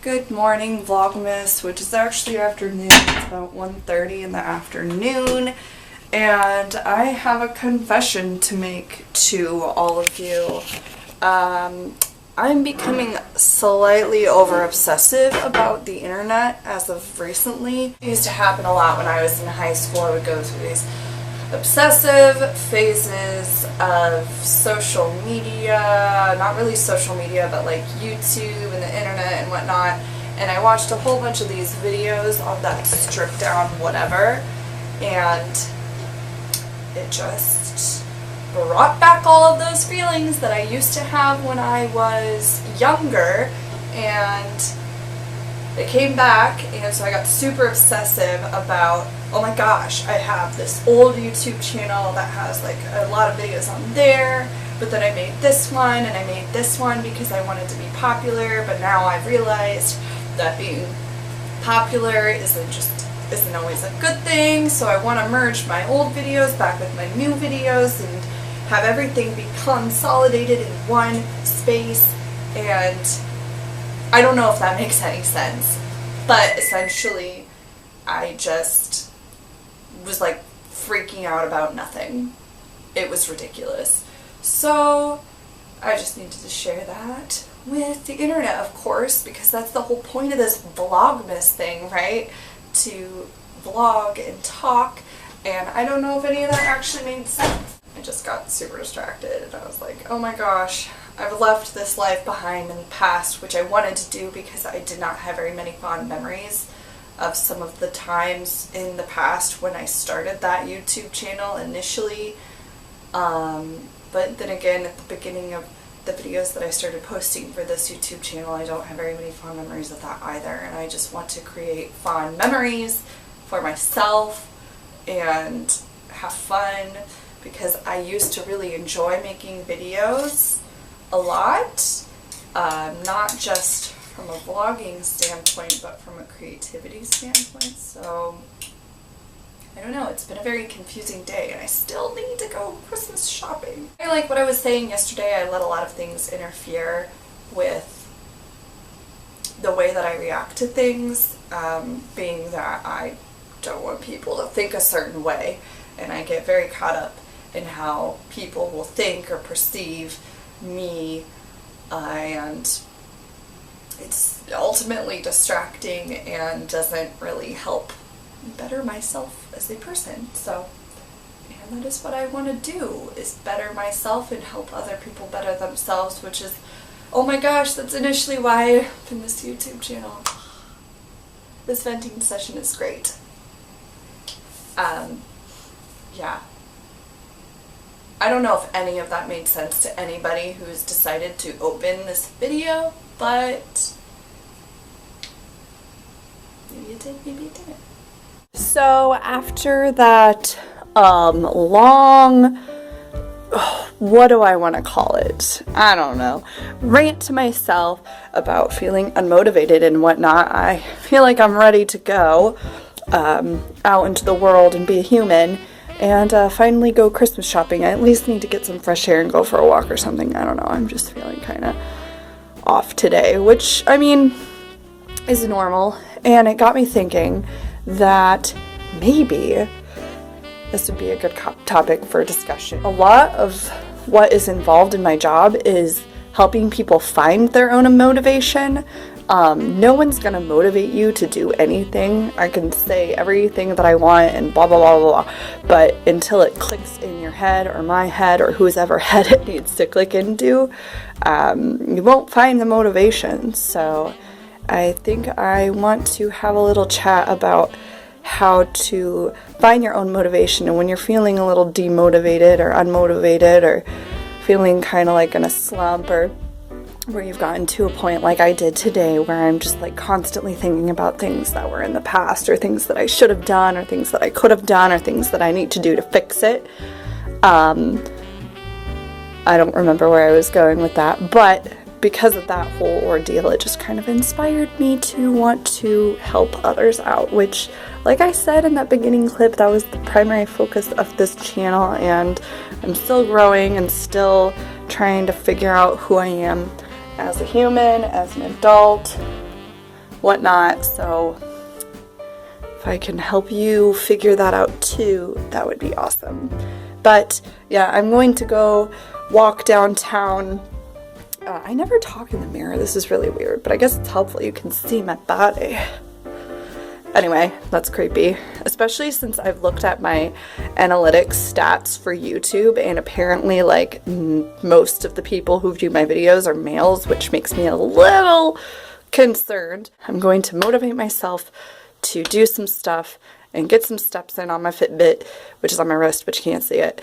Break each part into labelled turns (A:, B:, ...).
A: Good morning, Vlogmas, which is actually afternoon. It's about 1:30 in the afternoon, and I have a confession to make to all of you. I'm becoming slightly over-obsessive about the internet as of recently. It used to happen a lot when I was in high school. I would go through these obsessive phases of social media, not really social media, but like YouTube and the internet and whatnot, and I watched a whole bunch of these videos on that stripped down whatever, and it just brought back all of those feelings that I used to have when I was younger, and they came back, and so I got super obsessive about, oh my gosh, I have this old YouTube channel that has like a lot of videos on there, but then I made this one and I made this one because I wanted to be popular, but now I've realized that being popular isn't always a good thing, so I want to merge my old videos back with my new videos and have everything be consolidated in one space, and I don't know if that makes any sense, but essentially I just was like freaking out about nothing. It was ridiculous. So I just needed to share that with the internet, of course, because that's the whole point of this Vlogmas thing, right? To vlog and talk, and I don't know if any of that actually made sense. I just got super distracted and I was like, oh my gosh, I've left this life behind in the past, which I wanted to do because I did not have very many fond memories of some of the times in the past when I started that YouTube channel initially. But then again, at the beginning of the videos that I started posting for this YouTube channel, I don't have very many fond memories of that either, and I just want to create fond memories for myself and have fun, because I used to really enjoy making videos a lot, not just from a vlogging standpoint, but from a creativity standpoint. So I don't know, it's been a very confusing day, and I still need to go Christmas shopping. Like what I was saying yesterday, I let a lot of things interfere with the way that I react to things, being that I don't want people to think a certain way, and I get very caught up in how people will think or perceive me, and it's ultimately distracting and doesn't really help better myself as a person. So, and that is what I want to do, is better myself and help other people better themselves, which is, oh my gosh, that's initially why I opened this YouTube channel. This venting session is great. Yeah. I don't know if any of that made sense to anybody who's decided to open this video, but maybe it did, maybe it didn't. So after that long, what do I want to call it? I don't know. Rant to myself about feeling unmotivated and whatnot, I feel like I'm ready to go out into the world and be a human and finally go Christmas shopping. I at least need to get some fresh air and go for a walk or something. I don't know. I'm just feeling kind of off today, which, I mean, is normal. And it got me thinking that maybe this would be a good topic for discussion. A lot of what is involved in my job is helping people find their own motivation. No one's gonna motivate you to do anything. I can say everything that I want and blah blah blah blah, but until it clicks in your head or my head or whoever head it needs to click into, you won't find the motivation. So I think I want to have a little chat about how to find your own motivation, and when you're feeling a little demotivated or unmotivated or feeling kind of like in a slump, or where you've gotten to a point like I did today where I'm just like constantly thinking about things that were in the past, or things that I should have done, or things that I could have done, or things that I need to do to fix it. I don't remember where I was going with that, but because of that whole ordeal, it just kind of inspired me to want to help others out, which, like I said in that beginning clip, that was the primary focus of this channel, and I'm still growing and still trying to figure out who I am as a human, as an adult, whatnot. So if I can help you figure that out too, that would be awesome. But yeah, I'm going to go walk downtown. I never talk in the mirror. This is really weird, but I guess it's helpful. You can see my body. Anyway, that's creepy, especially since I've looked at my analytics stats for YouTube, and apparently like most of the people who view my videos are males, which makes me a little concerned. I'm going to motivate myself to do some stuff and get some steps in on my Fitbit, which is on my wrist, but you can't see it.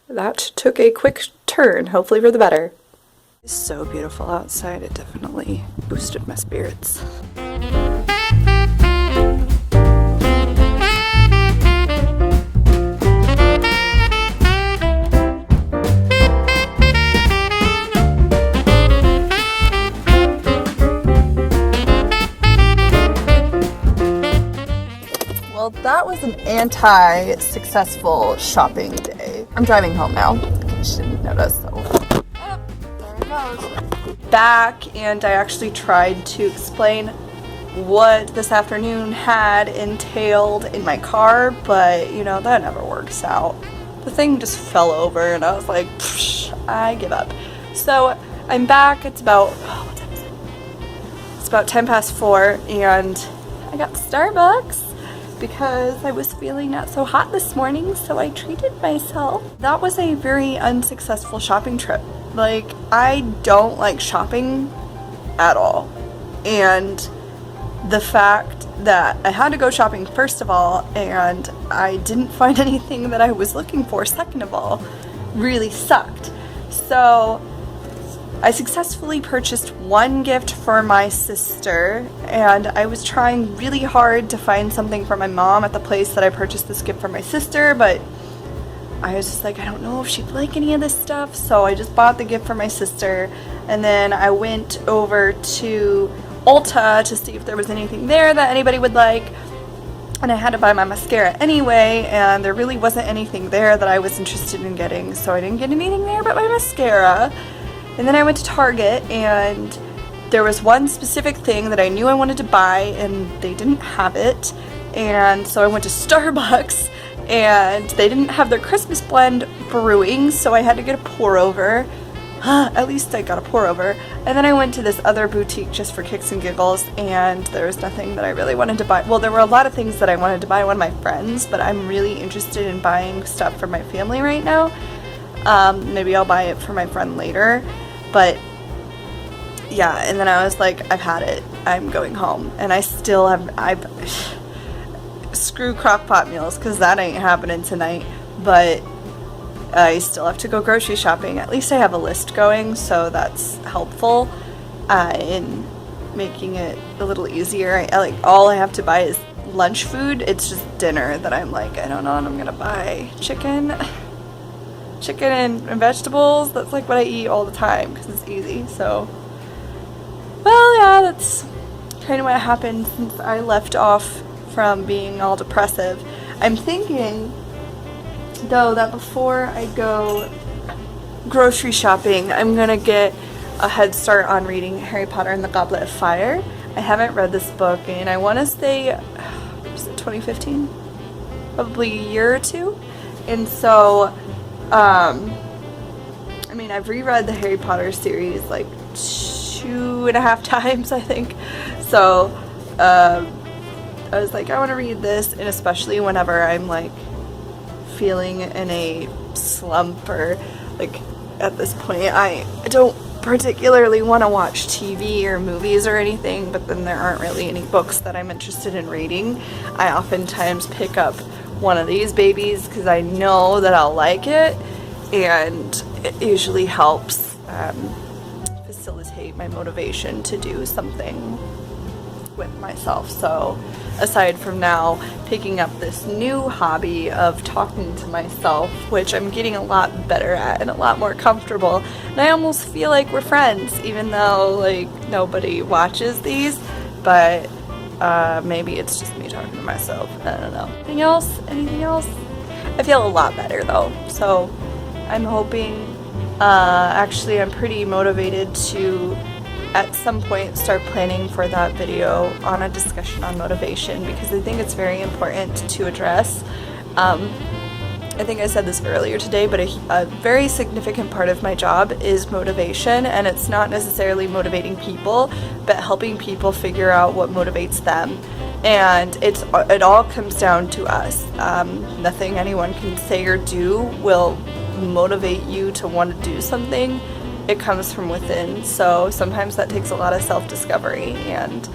A: That took a quick turn, hopefully for the better. It's so beautiful outside, it definitely boosted my spirits. Well, that was an anti-successful shopping day. I'm driving home now, in case you didn't notice, so. Oh, there it goes. Back, and I actually tried to explain what this afternoon had entailed in my car, but you know, that never works out. The thing just fell over and I was like, I give up. So I'm back. It's about, what time is it? It's about 4:10, and I got Starbucks because I was feeling not so hot this morning, so I treated myself. That was a very unsuccessful shopping trip. Like, I don't like shopping at all. And the fact that I had to go shopping first of all, and I didn't find anything that I was looking for second of all, really sucked. So I successfully purchased one gift for my sister, and I was trying really hard to find something for my mom at the place that I purchased this gift for my sister, but I was just like, I don't know if she'd like any of this stuff, so I just bought the gift for my sister, and then I went over to Ulta to see if there was anything there that anybody would like, and I had to buy my mascara anyway, and there really wasn't anything there that I was interested in getting, so I didn't get anything there but my mascara. And then I went to Target, and there was one specific thing that I knew I wanted to buy, and they didn't have it. And so I went to Starbucks, and they didn't have their Christmas blend brewing, so I had to get a pour over. At least I got a pour over. And then I went to this other boutique just for kicks and giggles, and there was nothing that I really wanted to buy. Well, there were a lot of things that I wanted to buy one of my friends, but I'm really interested in buying stuff for my family right now. Maybe I'll buy it for my friend later. But yeah, and then I was like, I've had it. I'm going home. And I still have, screw crock pot meals, because that ain't happening tonight. But I still have to go grocery shopping. At least I have a list going, so that's helpful in making it a little easier. I like, all I have to buy is lunch food. It's just dinner that I'm like, I don't know what I'm gonna buy. Chicken and vegetables. That's like what I eat all the time because it's easy. So, well, yeah, that's kind of what happened since I left off from being all depressive. I'm thinking, though, that before I go grocery shopping, I'm gonna get a head start on reading Harry Potter and the Goblet of Fire. I haven't read this book, and I want to say, was it 2015? Probably a year or two. And so, I mean, I've reread the Harry Potter series like 2.5 times, I think. So, I was like, I want to read this, and especially whenever I'm like feeling in a slump, or like at this point, I don't particularly want to watch TV or movies or anything, but then there aren't really any books that I'm interested in reading. I oftentimes pick up one of these babies because I know that I'll like it, and it usually helps facilitate my motivation to do something with myself. So aside from now picking up this new hobby of talking to myself, which I'm getting a lot better at and a lot more comfortable, and I almost feel like we're friends, even though like nobody watches these, but maybe it's just me talking to myself. I don't know. Anything else? I feel a lot better though, so I'm hoping, actually I'm pretty motivated to at some point start planning for that video on a discussion on motivation, because I think it's very important to address. I think I said this earlier today, but a very significant part of my job is motivation, and it's not necessarily motivating people, but helping people figure out what motivates them. And it all comes down to us. Nothing anyone can say or do will motivate you to want to do something. It comes from within. So sometimes that takes a lot of self-discovery, and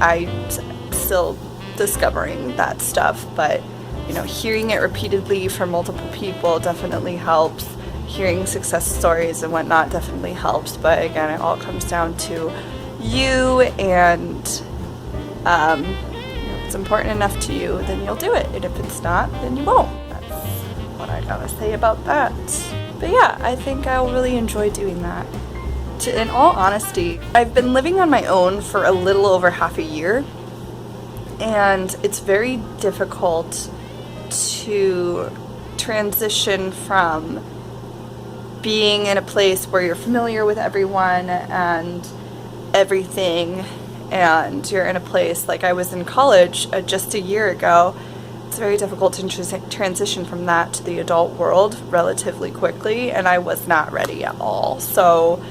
A: I'm still discovering that stuff, but you know, hearing it repeatedly from multiple people definitely helps. Hearing success stories and whatnot definitely helps, but again, it all comes down to you, and if it's important enough to you, then you'll do it, and if it's not, then you won't. That's what I gotta say about that. But yeah, I think I'll really enjoy doing that. In all honesty, I've been living on my own for a little over half a year, and it's very difficult to transition from being in a place where you're familiar with everyone and everything, and you're in a place like I was in college just a year ago. It's very difficult to transition from that to the adult world relatively quickly, and I was not ready at all. So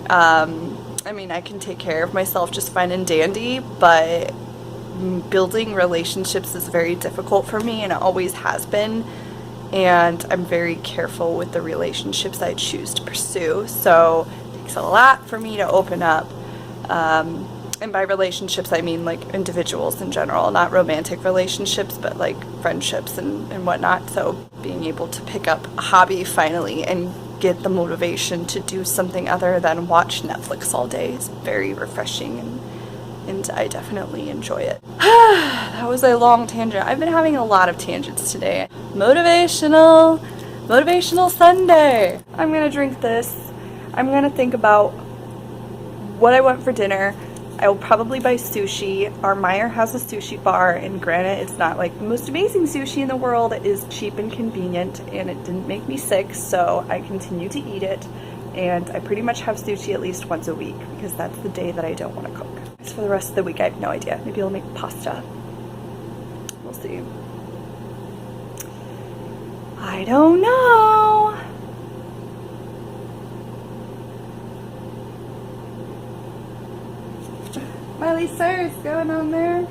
A: I mean, I can take care of myself just fine and dandy, but building relationships is very difficult for me, and it always has been, and I'm very careful with the relationships I choose to pursue. So it takes a lot for me to open up, and by relationships I mean like individuals in general, not romantic relationships, but like friendships and whatnot. So being able to pick up a hobby finally and get the motivation to do something other than watch Netflix all day is very refreshing, and I definitely enjoy it. That was a long tangent. I've been having a lot of tangents today. Motivational Sunday. I'm gonna drink this. I'm gonna think about what I want for dinner. I will probably buy sushi. Our Meyer has a sushi bar, and granted, it's not like the most amazing sushi in the world. It is cheap and convenient, and it didn't make me sick, so I continue to eat it. And I pretty much have sushi at least once a week, because that's the day that I don't want to cook. As for the rest of the week, I have no idea. Maybe I'll make pasta. We'll see. I don't know. Miley Cyrus going on there.